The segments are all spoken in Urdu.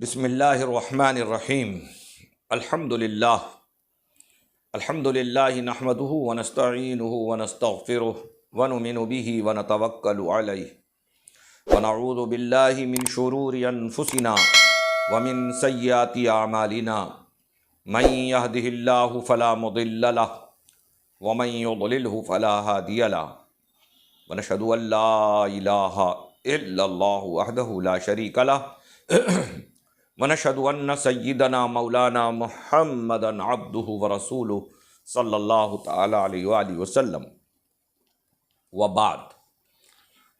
بسم اللہ الرحمن الرحیم الحمد للہ نحمده ونستعینه ونستغفره ونؤمن به ونتوکل علیہ ونعوذ باللہ من شرور انفسنا ومن سیئات اعمالنا من يهده اللہ فلا مضل له ومن يضلله فلا هادی له ونشهد ان لا الہ الا اللہ وحدہ لا شریک له ونشهد ان سیدنا مولانا محمدا عبدہ ورسولہ صلی اللہ تعالی علیہ وآلہ وسلم وبعد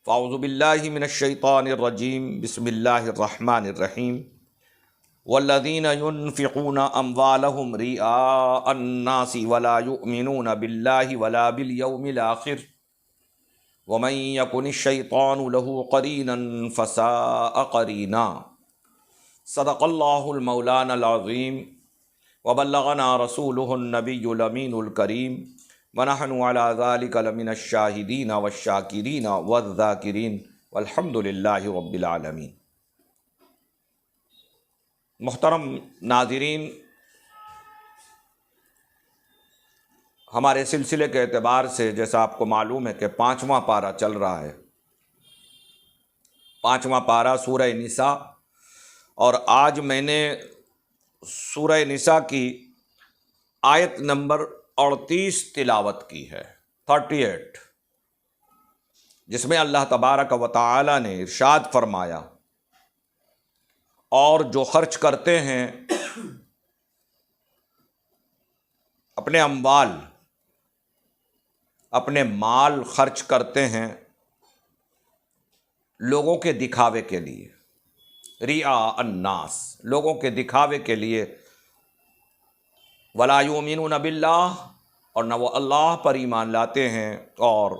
فاعوذ باللہ من الشیطان الرجیم بسم اللہ الرحمن الرحیم والذین ينفقون اموالهم رئاء الناس ولا يؤمنون باللہ ولا بالیوم الآخر ومن یکن الشیطان له قرینا فساء قرینا صدق اللہ المولانا العظیم وبلغنا رسولہ النبی الامین الکریم ونحن علی ذلک لمن الشاہدین والشاکرین والذاکرین والحمد للہ رب العالمین۔ محترم ناظرین، ہمارے سلسلے کے اعتبار سے جیسا آپ کو معلوم ہے کہ 5واں پارہ چل رہا ہے، 5واں پارہ سورہ نساء، اور آج میں نے سورہ نساء کی آیت نمبر 38 تلاوت کی ہے، 38، جس میں اللہ تبارک و تعالی نے ارشاد فرمایا، اور جو خرچ کرتے ہیں اپنے اموال، اپنے مال خرچ کرتے ہیں لوگوں کے دکھاوے کے لیے، رئاء الناس، لوگوں کے دکھاوے کے لیے، ولا یؤمنون باللہ، اور نہ وہ اللہ پر ایمان لاتے ہیں، اور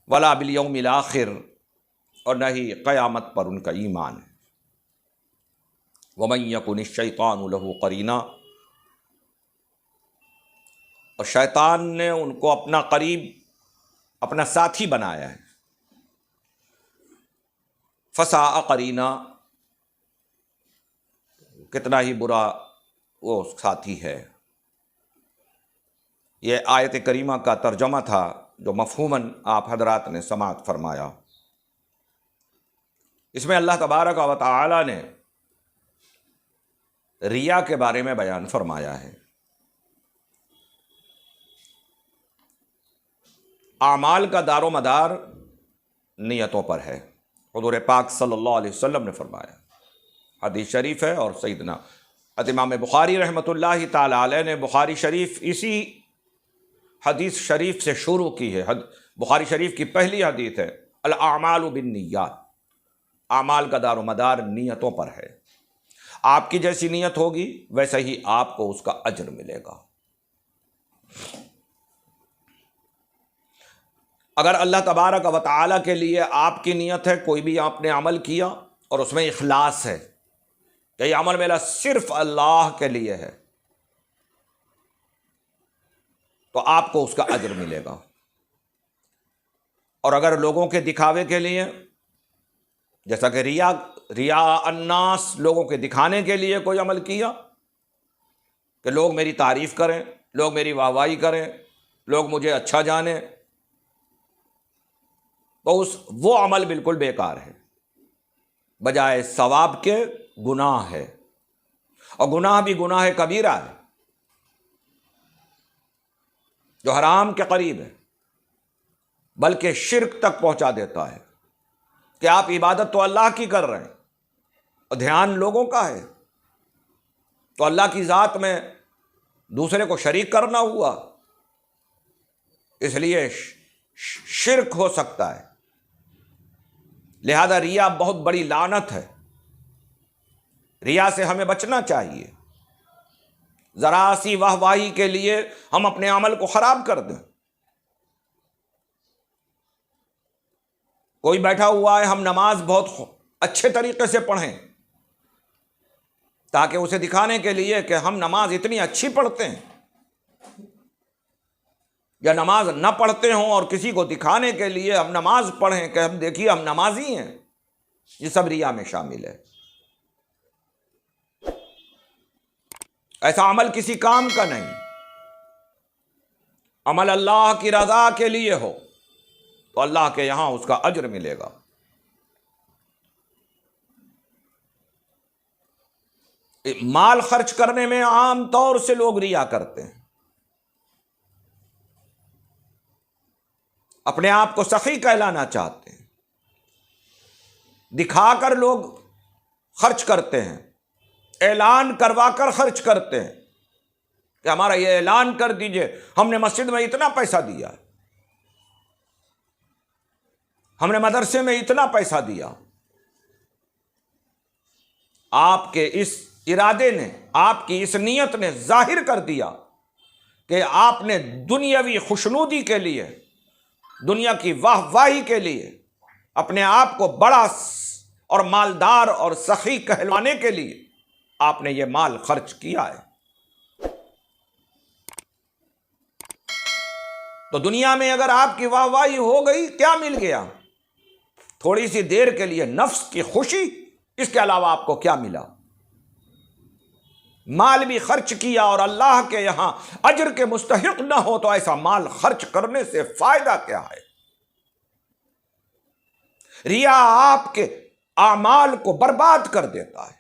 ولا بالیوم الآخر، اور نہ ہی قیامت پر ان کا ایمان ہے۔ ومن یکن الشیطان له قرینا، اور شیطان نے ان کو اپنا قریب، اپنا ساتھی بنایا ہے، فساء قرینا، کتنا ہی برا وہ ساتھی ہے۔ یہ آیت کریمہ کا ترجمہ تھا جو مفہوماً آپ حضرات نے سماعت فرمایا۔ اس میں اللہ تبارک و تعالی نے ریا کے بارے میں بیان فرمایا ہے۔ اعمال کا دار و مدار نیتوں پر ہے، حضور پاک صلی اللہ علیہ وسلم نے فرمایا، حدیث شریف ہے، اور سیدنا امام بخاری رحمۃ اللہ تعالی علیہ نے بخاری شریف اسی حدیث شریف سے شروع کی ہے۔ بخاری شریف کی پہلی حدیث ہے، الاعمال بالنیات، اعمال کا دار و مدار نیتوں پر ہے۔ آپ کی جیسی نیت ہوگی ویسا ہی آپ کو اس کا اجر ملے گا۔ اگر اللہ تبارک و تعالی کے لیے آپ کی نیت ہے، کوئی بھی آپ نے عمل کیا اور اس میں اخلاص ہے کہ یہ عمل میرا صرف اللہ کے لیے ہے، تو آپ کو اس کا اجر ملے گا۔ اور اگر لوگوں کے دکھاوے کے لیے، جیسا کہ ریا الناس، لوگوں کے دکھانے کے لیے کوئی عمل کیا کہ لوگ میری تعریف کریں، لوگ میری واہواہی کریں، لوگ مجھے اچھا جانیں، تو وہ عمل بالکل بیکار ہے، بجائے ثواب کے گناہ ہے، اور گناہ بھی گناہ کبیرہ ہے جو حرام کے قریب ہے، بلکہ شرک تک پہنچا دیتا ہے کہ آپ عبادت تو اللہ کی کر رہے ہیں اور دھیان لوگوں کا ہے، تو اللہ کی ذات میں دوسرے کو شریک کرنا ہوا، اس لیے شرک ہو سکتا ہے۔ لہذا ریا بہت بڑی لعنت ہے، ریا سے ہمیں بچنا چاہیے۔ ذرا سی واہ واہی کے لیے ہم اپنے عمل کو خراب کر دیں۔ کوئی بیٹھا ہوا ہے، ہم نماز بہت اچھے طریقے سے پڑھیں تاکہ اسے دکھانے کے لیے کہ ہم نماز اتنی اچھی پڑھتے ہیں، یا نماز نہ پڑھتے ہوں اور کسی کو دکھانے کے لیے ہم نماز پڑھیں کہ ہم دیکھیے ہم نمازی ہیں، یہ سب ریا میں شامل ہے۔ ایسا عمل کسی کام کا نہیں، عمل اللہ کی رضا کے لیے ہو تو اللہ کے یہاں اس کا اجر ملے گا۔ مال خرچ کرنے میں عام طور سے لوگ ریا کرتے ہیں، اپنے آپ کو سخی کہلانا چاہتے ہیں، دکھا کر لوگ خرچ کرتے ہیں، اعلان کروا کر خرچ کرتے ہیں کہ ہمارا یہ اعلان کر دیجئے ہم نے مسجد میں اتنا پیسہ دیا، ہم نے مدرسے میں اتنا پیسہ دیا۔ آپ کے اس ارادے نے، آپ کی اس نیت نے ظاہر کر دیا کہ آپ نے دنیاوی خوشنودی کے لیے، دنیا کی واہ واہی کے لیے، اپنے آپ کو بڑا اور مالدار اور سخی کہلوانے کے لیے آپ نے یہ مال خرچ کیا ہے۔ تو دنیا میں اگر آپ کی واہ واہی ہو گئی، کیا مل گیا؟ تھوڑی سی دیر کے لیے نفس کی خوشی، اس کے علاوہ آپ کو کیا ملا؟ مال بھی خرچ کیا اور اللہ کے یہاں اجر کے مستحق نہ ہو تو ایسا مال خرچ کرنے سے فائدہ کیا ہے؟ ریا آپ کے اعمال کو برباد کر دیتا ہے۔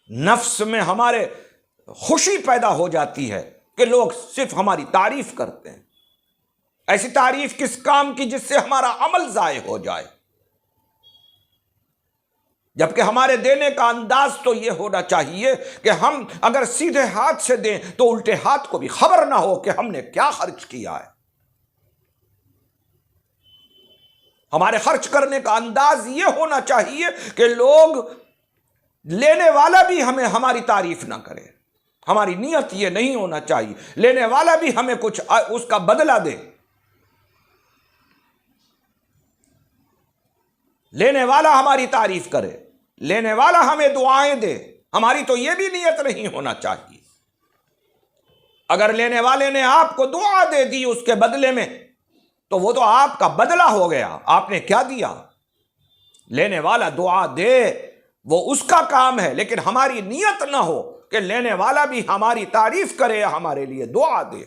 نفس میں ہمارے خوشی پیدا ہو جاتی ہے کہ لوگ صرف ہماری تعریف کرتے ہیں۔ ایسی تعریف کس کام کی جس سے ہمارا عمل ضائع ہو جائے؟ جبکہ ہمارے دینے کا انداز تو یہ ہونا چاہیے کہ ہم اگر سیدھے ہاتھ سے دیں تو الٹے ہاتھ کو بھی خبر نہ ہو کہ ہم نے کیا خرچ کیا ہے۔ ہمارے خرچ کرنے کا انداز یہ ہونا چاہیے کہ لوگ، لینے والا بھی ہمیں ہماری تعریف نہ کرے۔ ہماری نیت یہ نہیں ہونا چاہیے لینے والا بھی ہمیں کچھ اس کا بدلہ دے، لینے والا ہماری تعریف کرے، لینے والا ہمیں دعائیں دے۔ ہماری تو یہ بھی نیت نہیں ہونا چاہیے۔ اگر لینے والے نے آپ کو دعا دے دی اس کے بدلے میں تو وہ تو آپ کا بدلہ ہو گیا، آپ نے کیا دیا؟ لینے والا دعا دے وہ اس کا کام ہے، لیکن ہماری نیت نہ ہو کہ لینے والا بھی ہماری تعریف کرے، ہمارے لیے دعا دے۔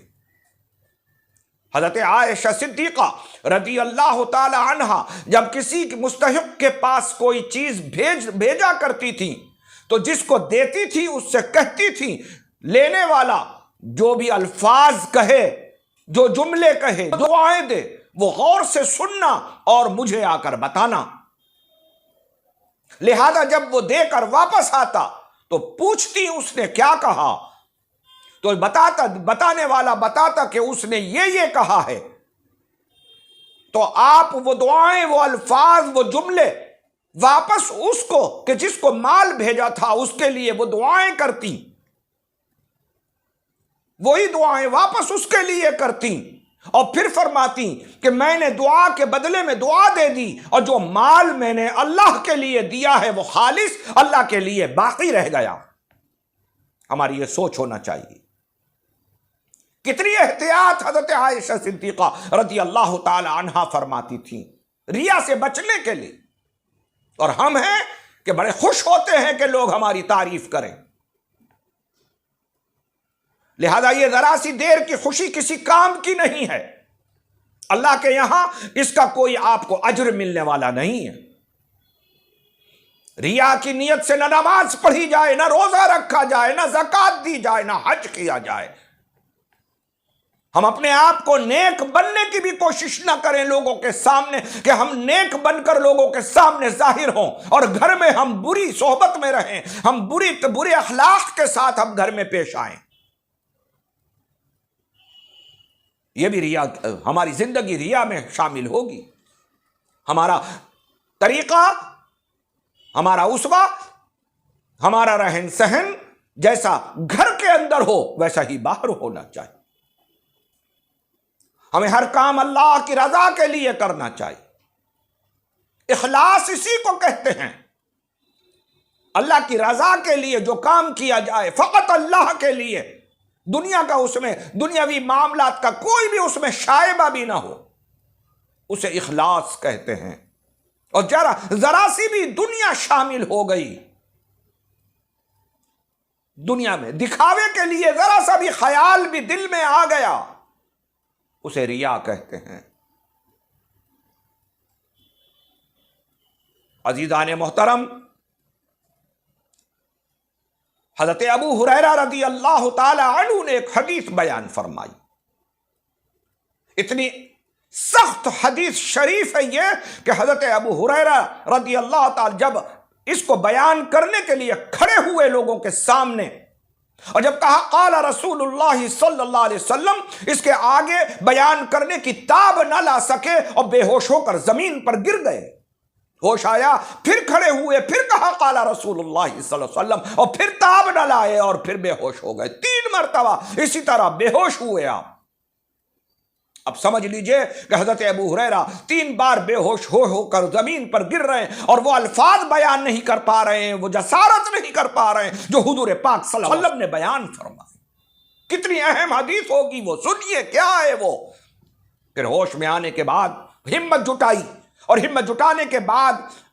حضرت عائشہ صدیقہ رضی اللہ تعالی عنہا جب کسی مستحق کے پاس کوئی چیز بھیجا کرتی تھی تو جس کو دیتی تھی اس سے کہتی تھی، لینے والا جو بھی الفاظ کہے، جو جملے کہے، دعائیں دے، وہ غور سے سننا اور مجھے آ کر بتانا۔ لہذا جب وہ دے کر واپس آتا تو پوچھتی اس نے کیا کہا، تو بتانے والا بتاتا کہ اس نے یہ کہا ہے، تو آپ وہ دعائیں، وہ الفاظ، وہ جملے واپس اس کو کہ جس کو مال بھیجا تھا اس کے لیے وہ دعائیں کرتی، وہی دعائیں واپس اس کے لیے کرتی اور پھر فرماتی کہ میں نے دعا کے بدلے میں دعا دے دی اور جو مال میں نے اللہ کے لیے دیا ہے وہ خالص اللہ کے لیے باقی رہ گیا۔ ہماری یہ سوچ ہونا چاہیے۔ کتنی احتیاط حضرت عائشہ صدیقہ رضی اللہ تعالی عنہا فرماتی تھی ریا سے بچنے کے لیے، اور ہم ہیں کہ بڑے خوش ہوتے ہیں کہ لوگ ہماری تعریف کریں۔ لہذا یہ ذرا سی دیر کی خوشی کسی کام کی نہیں ہے، اللہ کے یہاں اس کا کوئی آپ کو اجر ملنے والا نہیں ہے۔ ریا کی نیت سے نہ نماز پڑھی جائے، نہ روزہ رکھا جائے، نہ زکوٰۃ دی جائے، نہ حج کیا جائے۔ ہم اپنے آپ کو نیک بننے کی بھی کوشش نہ کریں لوگوں کے سامنے کہ ہم نیک بن کر لوگوں کے سامنے ظاہر ہوں، اور گھر میں ہم بری صحبت میں رہیں، ہم برے اخلاق کے ساتھ ہم گھر میں پیش آئیں۔ یہ بھی ریا، ہماری زندگی ریا میں شامل ہوگی۔ ہمارا طریقہ، ہمارا اسوہ، ہمارا رہن سہن جیسا گھر کے اندر ہو ویسا ہی باہر ہونا چاہیے۔ ہمیں ہر کام اللہ کی رضا کے لیے کرنا چاہیے۔ اخلاص اسی کو کہتے ہیں۔ اللہ کی رضا کے لیے جو کام کیا جائے فقط اللہ کے لیے، دنیا کا اس میں دنیاوی معاملات کا کوئی بھی اس میں شائبہ بھی نہ ہو، اسے اخلاص کہتے ہیں۔ اور ذرا سی بھی دنیا شامل ہو گئی دنیا میں دکھاوے کے لیے ذرا سا بھی خیال بھی دل میں آ گیا، اسے ریا کہتے ہیں۔ عزیزان محترم، حضرت ابو ہریرہ رضی اللہ تعالی عنہ نے ایک حدیث بیان فرمائی، اتنی سخت حدیث شریف ہے یہ کہ حضرت ابو ہریرہ رضی اللہ تعالی جب اس کو بیان کرنے کے لیے کھڑے ہوئے لوگوں کے سامنے، اور جب کہا قال رسول اللہ صلی اللہ علیہ وسلم، اس کے آگے بیان کرنے کی تاب نہ لا سکے اور بے ہوش ہو کر زمین پر گر گئے۔ ہوش آیا، پھر کھڑے ہوئے، پھر کہا قال رسول اللہ صلی اللہ علیہ وسلم، اور پھر تاب نہ لائے اور پھر بے ہوش ہو گئے۔ 3 مرتبہ اسی طرح بے ہوش ہوئے آپ۔ اب سمجھ لیجئے کہ حضرت ابو ہریرہ 3 بار بے ہوش ہو کر زمین پر گر رہے ہیں، اور وہ الفاظ بیان نہیں کر پا رہے ہیں، وہ جسارت نہیں کر پا رہے ہیں جو حضور پاک صلی اللہ علیہ وسلم نے بیان فرمائی۔ کتنی اہم حدیث ہوگی وہ، سنیے کیا ہے وہ۔ پھر ہوش میں آنے کے بعد ہمت جٹائی، اور ہمت جٹانے کے بعد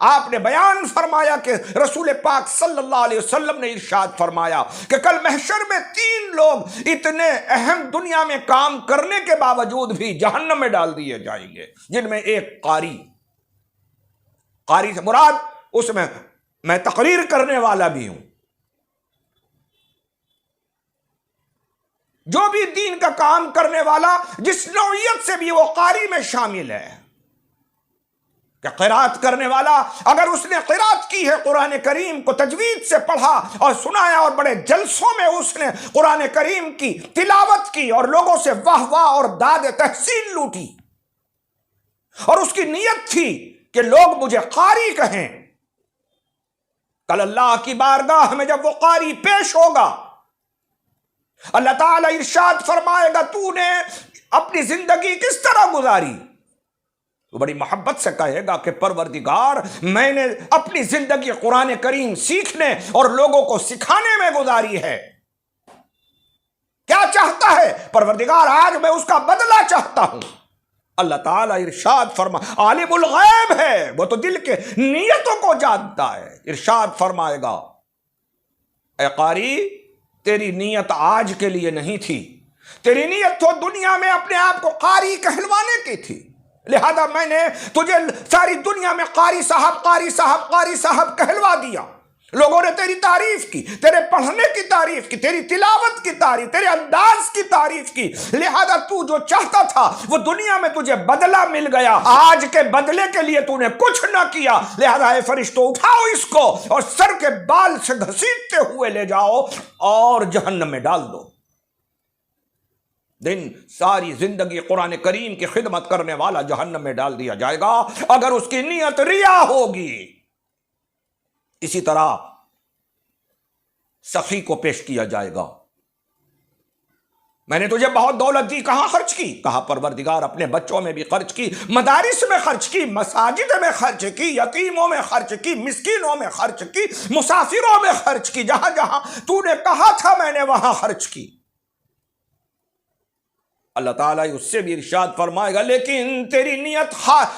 آپ نے بیان فرمایا کہ رسول پاک صلی اللہ علیہ وسلم نے ارشاد فرمایا کہ کل محشر میں 3 لوگ اتنے اہم دنیا میں کام کرنے کے باوجود بھی جہنم میں ڈال دیے جائیں گے، جن میں ایک قاری سے مراد اس میں تقریر کرنے والا بھی ہوں، جو بھی دین کا کام کرنے والا جس نوعیت سے بھی وہ قاری میں شامل ہے، کہ قرات کرنے والا اگر اس نے قرات کی ہے، قرآن کریم کو تجوید سے پڑھا اور سنایا، اور بڑے جلسوں میں اس نے قرآن کریم کی تلاوت کی اور لوگوں سے واہ واہ اور داد تحسین لوٹی، اور اس کی نیت تھی کہ لوگ مجھے قاری کہیں، کل اللہ کی بارگاہ میں جب وہ قاری پیش ہوگا، اللہ تعالیٰ ارشاد فرمائے گا تو نے اپنی زندگی کس طرح گزاری؟ وہ بڑی محبت سے کہے گا کہ پروردگار میں نے اپنی زندگی قرآن کریم سیکھنے اور لوگوں کو سکھانے میں گزاری ہے۔ کیا چاہتا ہے پروردگار؟ آج میں اس کا بدلہ چاہتا ہوں۔ اللہ تعالیٰ ارشاد فرما، عالم الغیب ہے، وہ تو دل کے نیتوں کو جانتا ہے، ارشاد فرمائے گا اے قاری تیری نیت آج کے لیے نہیں تھی، تیری نیت تو دنیا میں اپنے آپ کو قاری کہلوانے کی تھی، لہذا میں نے تجھے ساری دنیا میں قاری صاحب قاری صاحب قاری صاحب کہلوا دیا۔ لوگوں نے تیری تعریف کی، تیرے پڑھنے کی تعریف کی، تیری تلاوت کی تعریف، تیرے انداز کی تعریف کی، لہذا تو جو چاہتا تھا وہ دنیا میں تجھے بدلہ مل گیا، آج کے بدلے کے لیے تو نے کچھ نہ کیا، لہذا اے فرشتوں اٹھاؤ اس کو اور سر کے بال سے گھسیٹتے ہوئے لے جاؤ اور جہنم میں ڈال دو۔ دن ساری زندگی قرآن کریم کی خدمت کرنے والا جہنم میں ڈال دیا جائے گا اگر اس کی نیت ریا ہوگی۔ اسی طرح سخی کو پیش کیا جائے گا، میں نے تجھے بہت دولت دی، کہاں خرچ کی؟ کہا پروردگار اپنے بچوں میں بھی خرچ کی، مدارس میں خرچ کی، مساجد میں خرچ کی، یتیموں میں خرچ کی، مسکینوں میں خرچ کی، مسافروں میں خرچ کی، جہاں جہاں تو نے کہا تھا میں نے وہاں خرچ کی۔ اللہ تعالیٰ اس سے بھی ارشاد فرمائے گا لیکن تیری نیت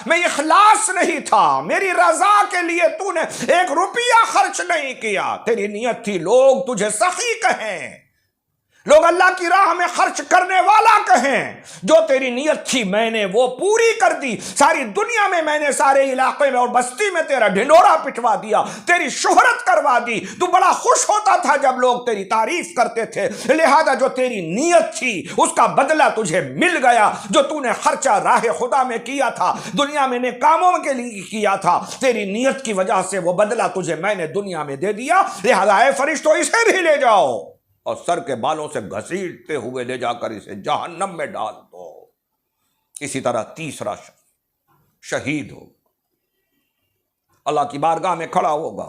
میں اخلاص نہیں تھا، میری رضا کے لیے تو نے 1 روپیہ خرچ نہیں کیا، تیری نیت تھی لوگ تجھے سخی کہیں، لوگ اللہ کی راہ میں خرچ کرنے والا کہیں، جو تیری نیت تھی میں نے وہ پوری کر دی، ساری دنیا میں نے سارے علاقے میں اور بستی میں تیرا ڈھنڈورا پٹوا دیا، تیری شہرت کروا دی، تو بڑا خوش ہوتا تھا جب لوگ تیری تعریف کرتے تھے، لہذا جو تیری نیت تھی اس کا بدلہ تجھے مل گیا، جو تو نے خرچہ راہ خدا میں کیا تھا، دنیا میں نے کاموں کے لیے کیا تھا، تیری نیت کی وجہ سے وہ بدلہ تجھے میں نے دنیا میں دے دیا، لہذا اے فرشتوں اسے بھی لے جاؤ اور سر کے بالوں سے گھسیٹتے ہوئے لے جا کر اسے جہنم میں ڈال دو۔ اسی طرح تیسرا شہید ہو، اللہ کی بارگاہ میں کھڑا ہوگا،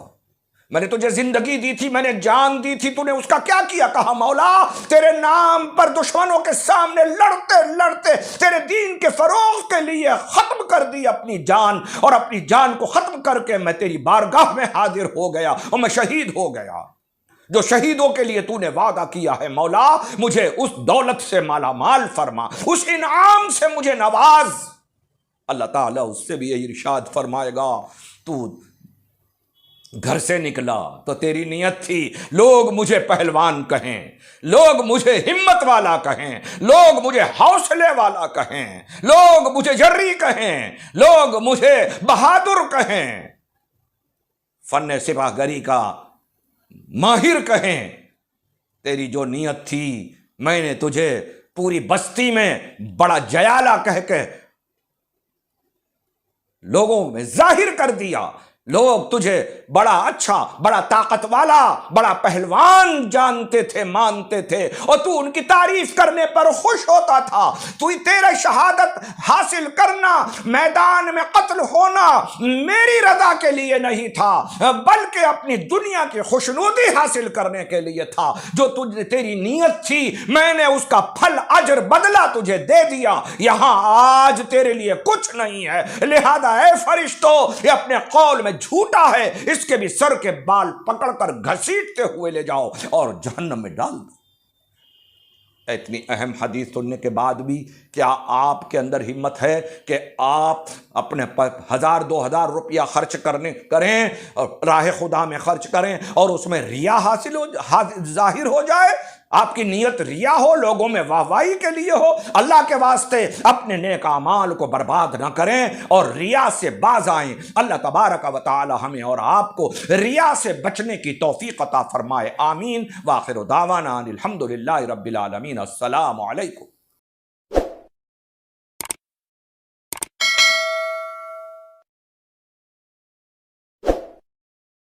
میں نے تجھے زندگی دی تھی، میں نے جان دی تھی، تو نے اس کا کیا کیا؟ کہا مولا تیرے نام پر دشمنوں کے سامنے لڑتے لڑتے تیرے دین کے فروغ کے لیے ختم کر دی اپنی جان، اور اپنی جان کو ختم کر کے میں تیری بارگاہ میں حاضر ہو گیا اور میں شہید ہو گیا۔ جو شہیدوں کے لیے تو نے وعدہ کیا ہے مولا مجھے اس دولت سے مالا مال فرما، اس انعام سے مجھے نواز۔ اللہ تعالیٰ اس سے بھی یہ ارشاد فرمائے گا تو گھر سے نکلا تو تیری نیت تھی لوگ مجھے پہلوان کہیں، لوگ مجھے ہمت والا کہیں، لوگ مجھے حوصلے والا کہیں، لوگ مجھے جری کہیں، لوگ مجھے بہادر کہیں، فن سپاہ گری کا ماہر کہیں۔ تیری جو نیت تھی میں نے تجھے پوری بستی میں بڑا جیالہ کہہ کے لوگوں میں ظاہر کر دیا، لوگ تجھے بڑا اچھا، بڑا طاقت والا، بڑا پہلوان جانتے تھے، مانتے تھے، اور تو ان کی تعریف کرنے پر خوش ہوتا تھا۔ تو تیرا شہادت حاصل کرنا، میدان میں قتل ہونا میری رضا کے لیے نہیں تھا، بلکہ اپنی دنیا کی خوشنودی حاصل کرنے کے لیے تھا۔ جو تیری نیت تھی میں نے اس کا پھل، اجر، بدلہ تجھے دے دیا۔ یہاں آج تیرے لیے کچھ نہیں ہے، لہذا اے فرشتوں یہ اپنے قول میں جھوٹا ہے، اس کے بھی سر کے بال پکڑ کر گھسیٹتے ہوئے لے جاؤ اور جہنم میں ڈال دو۔ اتنی اہم حدیث سننے کے بعد بھی کیا آپ کے اندر ہمت ہے کہ آپ اپنے 1000-2000 روپیہ خرچ کریں اور راہ خدا میں خرچ کریں اور اس میں ریا ظاہر ہو جائے؟ آپ کی نیت ریا ہو، لوگوں میں واہواہی کے لیے ہو، اللہ کے واسطے اپنے نیک اعمال کو برباد نہ کریں اور ریا سے باز آئیں۔ اللہ تبارک و تعالی ہمیں اور آپ کو ریا سے بچنے کی توفیق عطا فرمائے، آمین۔ وآخر دعوانا الحمدللہ رب العالمین، السلام علیکم۔